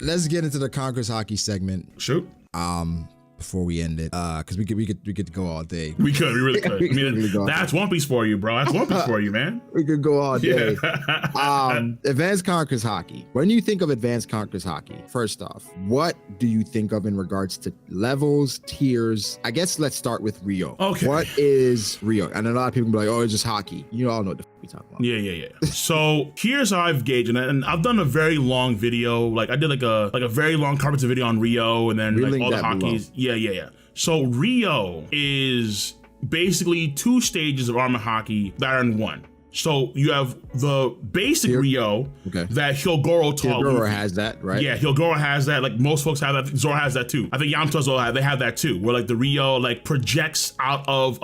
let's get into the Conqueror's Haki segment. Shoot. Before we end it, because we could go all day. We really could. I mean, that's One Piece for you, bro. That's One Piece for you, man. We could go all day. Yeah. Advanced Conqueror's Haki. When you think of Advanced Conqueror's Haki, first off, what do you think of in regards to levels, tiers? I guess let's start with Ryou. Okay. What is Ryou? And a lot of people be like, oh, it's just Haki. You all know what the we talking about. Yeah. So here's how I've gauged, and I've done a very long video. Like I did like a very long comprehensive video on Ryou, and then like all the Hakis. Yeah. So Ryou is basically 2 stages of armor Haki that are in one. So you have the basic Ryou that Hyogoro taught. Hyogoro has that, right? Yeah, Hyogoro has that. Like most folks have that. Zoro has that too. I think Yamato as well they have that too. Where like the Ryou like projects out of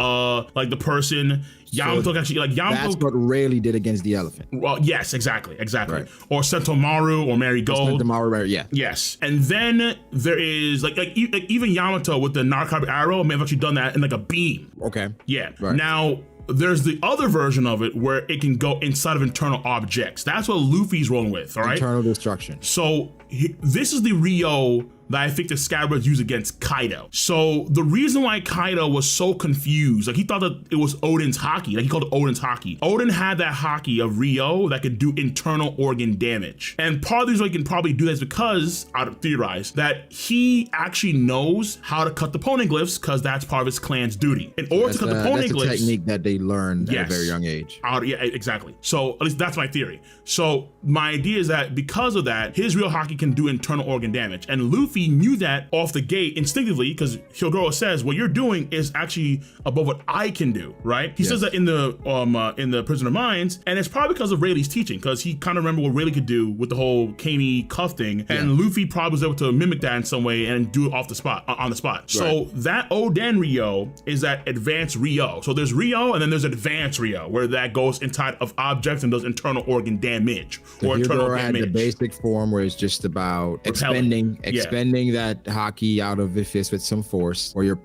like the person. Yamato so actually like Yamato. That's what Rayleigh did against the elephant. Well, yes, exactly. Right. Or Sentomaru or Marigold. Sentomaru, yeah. Yes, and then there is like even Yamato with the narcotic arrow may have actually done that in like a beam. Okay. Yeah. Right. Now there's the other version of it where it can go inside of internal objects. That's what Luffy's rolling with. All right. Internal destruction. So this is the Ryou that I think the Scabbards use against Kaido. So the reason why Kaido was so confused, like he thought that it was Odin's Haki, like he called it Odin's Haki. Odin had that Haki of Ryou that could do internal organ damage. And part of the reason why he can probably do that is because, I would theorize, that he actually knows how to cut the poneglyphs because that's part of his clan's duty. In order to cut the poneglyphs— that's a technique that they learned at a very young age. Yeah, exactly. So at least that's my theory. So my idea is that because of that, his real Haki can do internal organ damage. And Luffy knew that off the gate instinctively because Hyogoro says what you're doing is actually above what I can do, right? He says that in the Prisoner of Minds, and it's probably because of Rayleigh's teaching, because he kind of remembered what Rayleigh could do with the whole Kami cuff thing, and Luffy probably was able to mimic that in some way and do it on the spot. Right. So that Oden Ryou is that advanced Ryou. So there's Ryou and then there's advanced Ryou, where that goes inside of objects and does internal organ damage or internal damage. Had the basic form where it's just about expending that Haki out of the fist with some force, or like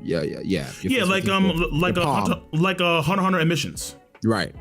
a Hunter emissions. Right.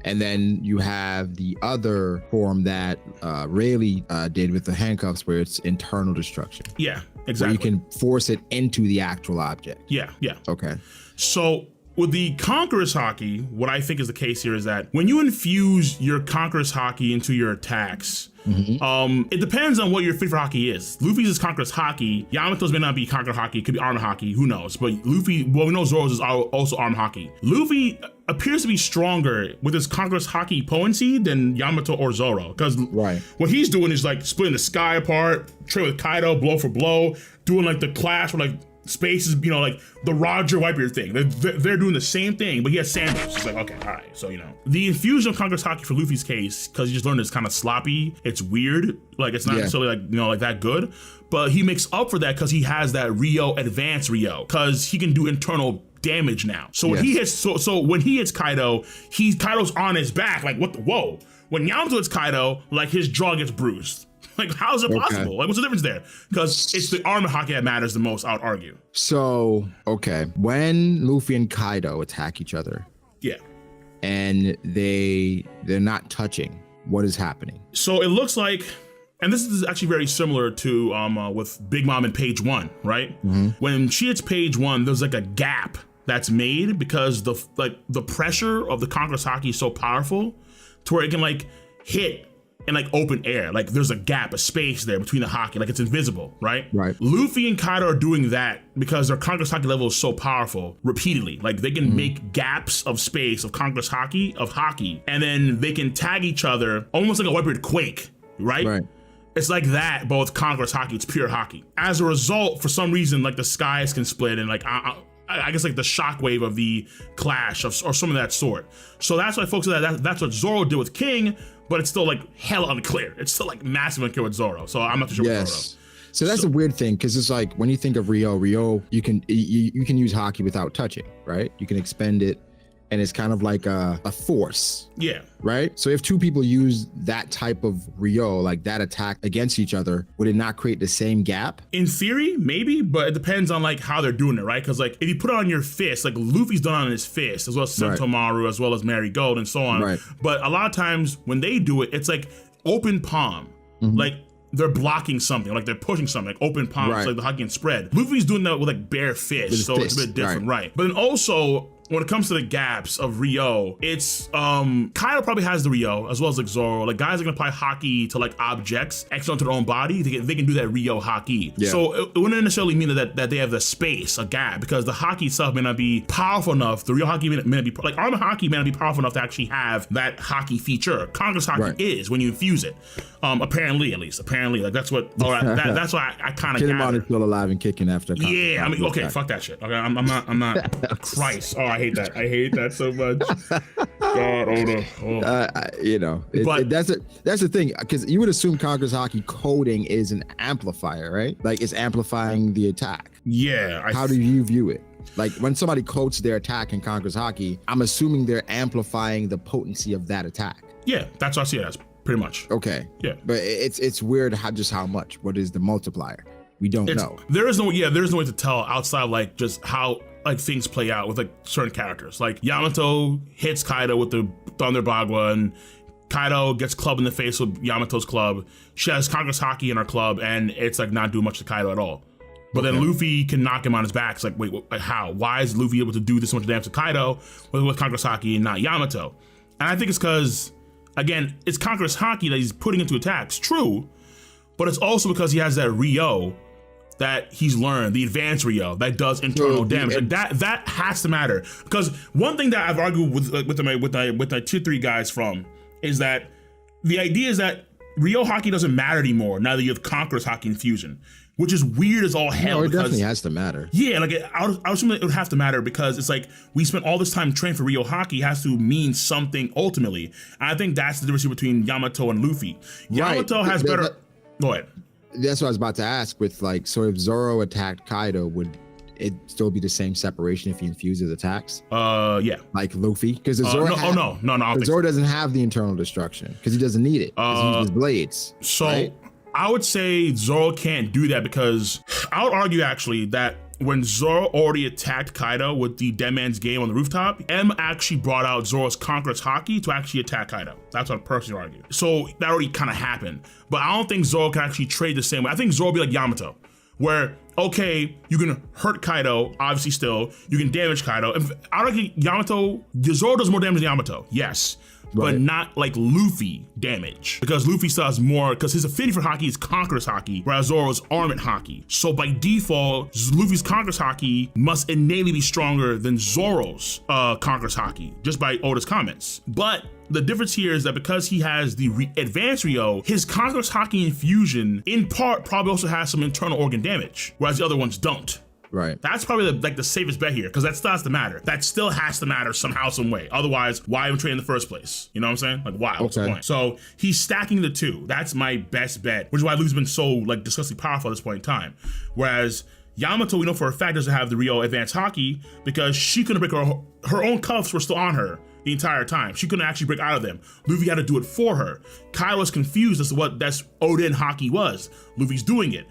And then you have the other form that Rayleigh did with the handcuffs, where it's internal destruction. Yeah, exactly. Where you can force it into the actual object. Yeah. Okay. So with the Conqueror's Haki, what I think is the case here is that when you infuse your Conqueror's Haki into your attacks, it depends on what your fit for Haki is. Luffy's is Conqueror's Haki. Yamato's may not be Conqueror Haki. It could be Armor Haki. Who knows? But Luffy, well, we know Zoro's is also Armor Haki. Luffy appears to be stronger with his Conqueror's Haki potency than Yamato or Zoro. Because what he's doing is like splitting the sky apart, trade with Kaido, blow for blow, doing like the clash where like spaces, like the Roger Wiper thing. They're doing the same thing, but he has sandals. It's like, okay, all right. So, the infusion of Conqueror's Haki for Luffy's case, because he just learned it's kind of sloppy. It's weird. Like, it's not necessarily like that good, but he makes up for that because he has that Ryou, advanced Ryou, because he can do internal damage now. So when he hits, so when he hits Kaido, Kaido's on his back. Like, whoa. When Yamato hits Kaido, like his jaw gets bruised. Like, how is it possible? Like, what's the difference there? Because it's the armor Haki that matters the most, I would argue. So, when Luffy and Kaido attack each other, and they're not touching, what is happening? So it looks like, and this is actually very similar to with Big Mom in page 1, right? When she hits page 1, there's like a gap that's made because the pressure of the Conqueror's Haki is so powerful to where it can like hit in like open air. Like there's a gap, a space there between the Haki, like it's invisible, right? Luffy and Kaido are doing that because their Conqueror's Haki level is so powerful repeatedly. Like they can make gaps of space of Conqueror's Haki, and then they can tag each other almost like a Wipered Quake, right? It's like that, but with Conqueror's Haki, it's pure Haki. As a result, for some reason, like the skies can split and like, I guess like the shockwave of the clash or some of that sort. So that's why folks say that's what Zoro did with King, but it's still like hella unclear. It's still like massive unclear with Zoro. So I'm not too sure what Zoro. So that's a weird thing, because it's like when you think of Ryou, you can use Haki without touching, right? You can expend it, and it's kind of like a force. Right? So if two people use that type of Ryou, like that attack against each other, would it not create the same gap? In theory, maybe, but it depends on like how they're doing it, right? Because like if you put it on your fist, like Luffy's done it on his fist, as well as Sentomaru, as well as Marigold, and so on. But a lot of times when they do it, it's like open palm. Like they're blocking something, like they're pushing something, like open palms, like the Haki and spread. Luffy's doing that with like bare fists, so it's a bit different, right? But then also, when it comes to the gaps of Ryou, it's Kaido probably has the Ryou as well as like Zoro. Like guys are gonna apply Haki to like objects external to their own body. They can do that Ryou Haki. Yeah. So it wouldn't necessarily mean that they have the space, a gap, because the Haki itself may not be powerful enough. The Ryou Haki may not be like Armor Haki may not be powerful enough to actually have that Haki feature. Conqueror's Haki is when you infuse it. Apparently, at least like that's what. That's why I kind of. Kinemon is still alive and kicking after. Yeah, I mean, okay, fuck that shit. Okay, I'm not. Christ. Oh, I hate that so much. God, that's the thing, because you would assume Conqueror's Haki coding is an amplifier, right? Like it's amplifying the attack. Yeah. How do you view it? Like when somebody codes their attack in Conqueror's Haki, I'm assuming they're amplifying the potency of that attack. Yeah, that's what I see it as, pretty much. Okay. Yeah. But it's weird how much. What is the multiplier? We don't know. There is no way to tell outside of like just how like things play out with like certain characters. Like Yamato hits Kaido with the Thunder Bagua, and Kaido gets clubbed in the face with Yamato's club. She has Conqueror's Haki in her club, and it's like not doing much to Kaido at all. But then Luffy can knock him on his back. It's like, wait, how? Why is Luffy able to do this much damage to Kaido with Conqueror's Haki and not Yamato? And I think it's because, again, it's Conqueror's Haki that he's putting into attacks. True, but it's also because he has that Ryou that he's learned, the advanced Ryou that does internal damage. And that has to matter, because one thing that I've argued with my tier 3 guys from is that the idea is that Ryou Haki doesn't matter anymore now that you have Conqueror's Haki Infusion, which is weird as all hell. No, it definitely has to matter. Yeah, like I was assuming it would have to matter, because it's like we spent all this time training for Ryou Haki, has to mean something ultimately. And I think that's the difference between Yamato and Luffy. Yamato has better. Go ahead. That's what I was about to ask. With like, so if Zoro attacked Kaido, would it still be the same separation if he infuses attacks? Yeah. Like Luffy, because Zoro. Zoro doesn't have the internal destruction because he doesn't need it. He uses blades. So right? I would say Zoro can't do that, because I would argue actually that when Zoro already attacked Kaido with the Dead Man's Game on the rooftop, M actually brought out Zoro's Conqueror's Haki to actually attack Kaido. That's what I personally argue. So that already kind of happened. But I don't think Zoro can actually trade the same way. I think Zoro will be like Yamato, where, okay, you can hurt Kaido, obviously still, you can damage Kaido. I reckon Zoro does more damage than Yamato, yes. But not like Luffy damage, because Luffy still has more, because his affinity for Haki is Conqueror's Haki, whereas Zoro's Armament Haki. So by default, Luffy's Conqueror's Haki must innately be stronger than Zoro's Conqueror's Haki, just by Oda's comments. But the difference here is that because he has the advanced Ryou, his Conqueror's Haki infusion, in part, probably also has some internal organ damage, whereas the other ones don't. Right. That's probably the safest bet here, because that still has to matter. That still has to matter somehow, some way. Otherwise, why even train in the first place? You know what I'm saying? Like, why? What's the point? So he's stacking the two. That's my best bet, which is why Luffy's been so like disgustingly powerful at this point in time. Whereas Yamato, we know for a fact, doesn't have the Ryou advanced Haki, because she couldn't break her own cuffs were still on her the entire time. She couldn't actually break out of them. Luffy had to do it for her. Kaido was confused as to what that's Oden Haki was. Luffy's doing it.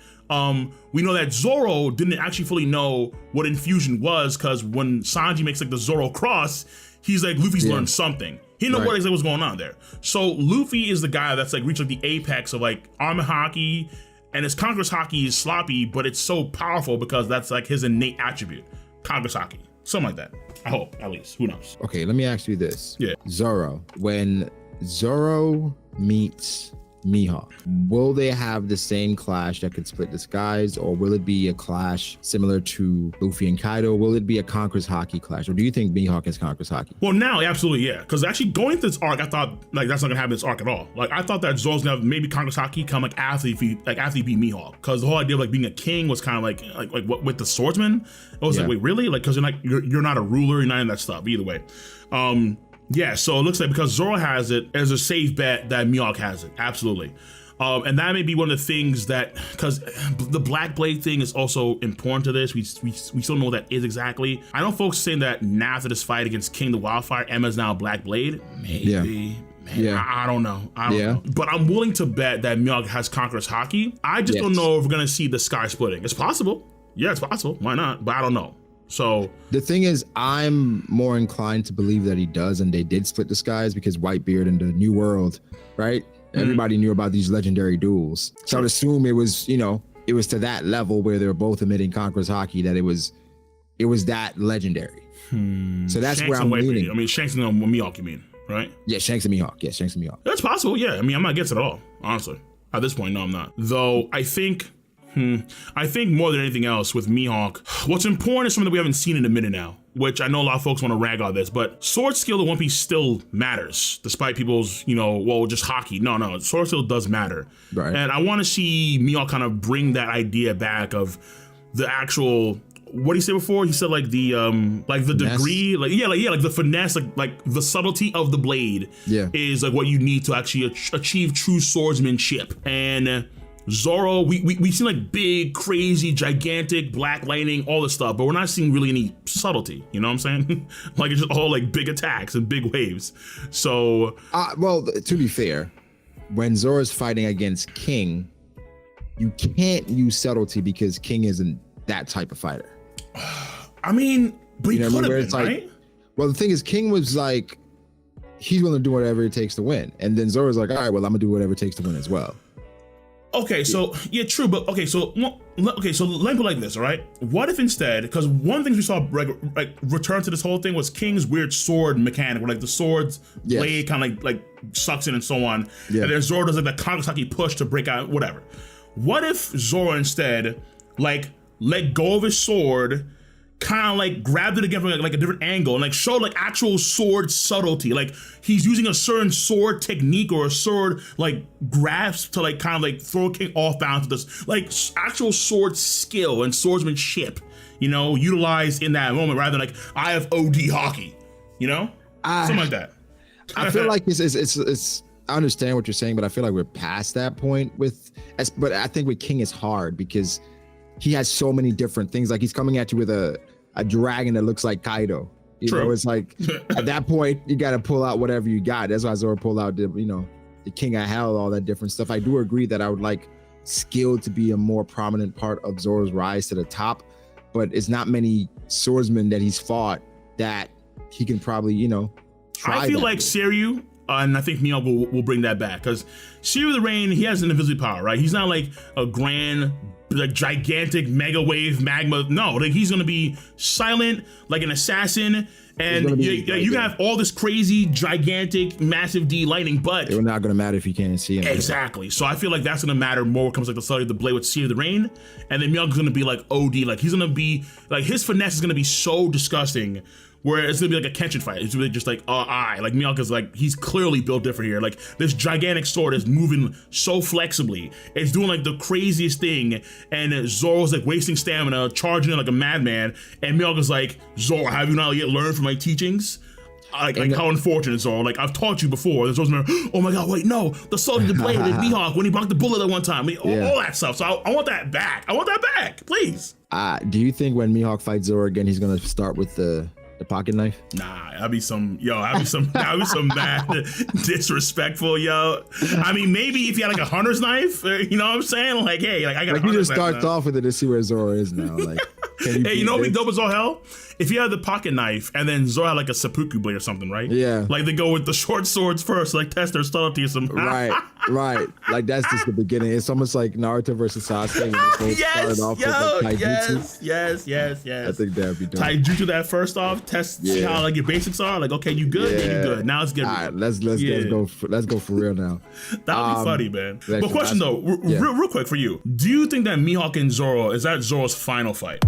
We know that Zoro didn't actually fully know what infusion was, because when Sanji makes like the Zoro cross, he's like, Luffy's learned something. He didn't know what exactly was going on there. So Luffy is the guy that's like reached like the apex of like Armor Haki, and his Conqueror's Haki is sloppy, but it's so powerful because that's like his innate attribute. Conqueror's Haki. Something like that. I hope, at least. Who knows? Okay, let me ask you this. Yeah. Zoro. When Zoro meets Mihawk, will they have the same clash that could split the skies, or will it be a clash similar to Luffy and Kaido? Will it be a Conqueror's Haki clash, or do you think Mihawk is Conqueror's Haki? Well, now, absolutely, yeah. Because actually going through this arc, I thought like that's not gonna happen in this arc at all. Like I thought that Zoro's gonna have maybe Conqueror's Haki come like after he beat Mihawk, because the whole idea of like being a king was kind of like what with the swordsman. I was like, wait, really? Like, because you're not a ruler, you're not in that stuff. Either way. Yeah, so it looks like because Zoro has it, there's a safe bet that Mihawk has it. Absolutely. And that may be one of the things that, because the Black Blade thing is also important to this. We still know what that is exactly. I know folks saying that now after this fight against King the Wildfire, Emma's now Black Blade. Maybe. Man, I don't know. I don't know. But I'm willing to bet that Mihawk has Conqueror's Haki. I just don't know if we're going to see the sky splitting. It's possible. Yeah, it's possible. Why not? But I don't know. So the thing is, I'm more inclined to believe that he does, and they did split the skies, because Whitebeard in the New World, right? Everybody knew about these legendary duels. So I'd assume it was, you know, it was to that level where they were both emitting Conqueror's Haki that it was that legendary. So that's Shanks where I'm leaning. I mean, Shanks and Mihawk, you mean, right? Yeah, Shanks and Mihawk. Yeah, Shanks and Mihawk. That's possible, yeah. I mean, I'm not against it at all, honestly. At this point, no, I'm not. Though, I think more than anything else with Mihawk, what's important is something that we haven't seen in a minute now, which I know a lot of folks want to rag on this, but sword skill in One Piece still matters, despite people's, you know, well, just Haki. No, sword skill does matter. Right. And I want to see Mihawk kind of bring that idea back of the actual, what did he say before? He said like the finesse. Degree, like the finesse, like the subtlety of the blade is like what you need to actually achieve true swordsmanship. And Zoro, we've seen like big, crazy, gigantic, black lightning, all this stuff, but we're not seeing really any subtlety. You know what I'm saying? Like it's just all like big attacks and big waves. So, well, to be fair, when Zoro's fighting against King, you can't use subtlety because King isn't that type of fighter. I mean, but he could have been, like, right? Well, the thing is, King was like, he's willing to do whatever it takes to win, and then Zoro's like, all right, well, I'm gonna do whatever it takes to win as well. Okay, so yeah, true, but okay, so let me put it like this, all right? What if instead, because one of the things we saw like return to this whole thing was King's weird sword mechanic, where like the sword's blade kind of like sucks in and so on, and then Zoro does like the Conqueror's Haki push to break out, whatever. What if Zoro instead like let go of his sword, kind of like grabbed it again from like a different angle and like showed like actual sword subtlety, like he's using a certain sword technique or a sword like grasp to like kind of like throw King off balance with this like actual sword skill and swordsmanship, you know, utilized in that moment rather than like I have OD Haki, you know, something like that. I feel like it's I understand what you're saying, but I feel like we're past that point but I think with King it's hard because he has so many different things. Like he's coming at you with a dragon that looks like Kaido. You know, it's like at that point you got to pull out whatever you got. That's why Zoro pulled out the King of Hell, all that different stuff. I do agree that I would like skill to be a more prominent part of Zoro's rise to the top, but it's not many swordsmen that he's fought that he can probably try. I feel like Ryou, and I think Mihawk will bring that back because Ryou the Rain, he has an invisibility power, right? He's not like a grand, like gigantic mega wave magma. No, like he's gonna be silent, like an assassin, and you have all this crazy, gigantic, massive D lightning, but it's not gonna matter if you can't see him. Exactly. So I feel like that's gonna matter more when it comes like the study of the blade with Ryou the Rain, and then Mihawk's gonna be like OD, like he's gonna be like his finesse is gonna be so disgusting. Where it's gonna be like a Kenshin fight. It's really just like, like Mihawk is like, he's clearly built different here. Like this gigantic sword is moving so flexibly. It's doing like the craziest thing. And Zoro's like wasting stamina, charging it like a madman. And Mihawk is like, Zoro, have you not yet learned from my teachings? Like how unfortunate, Zoro. Like I've taught you before. There's always oh my God, wait, no. The sword of the blade is Mihawk when he blocked the bullet at one time. I mean, all that stuff. So I want that back. I want that back, please. Do you think when Mihawk fights Zoro again, he's gonna start with the pocket knife? Nah, that'd be some mad disrespectful, yo. I mean, maybe if you had like a hunter's knife, you know what I'm saying? Like, hey, like I got. Like he just starts off with it to see where Zoro is now. Like, hey, you know what would be dope as all hell? If you had the pocket knife and then Zoro had like a seppuku blade or something, right? Yeah. Like they go with the short swords first, like test their subtlety or something. Right. Like that's just the beginning. It's almost like Naruto versus Sasuke. Yes. I think that'd be dope. Taijutsu that first off, test, see how like your basics are. Like, okay, you good? Yeah, you good. Now it's good. All right, let's go for real now. That'd be funny, man. But question though, real quick for you. Do you think that Mihawk and Zoro, is that Zoro's final fight?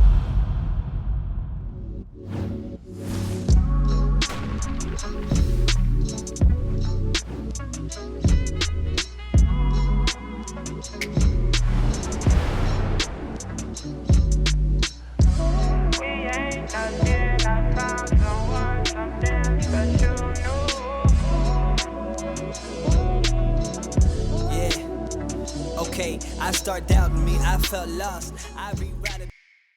I start doubting me, I felt lost. I rewrite it.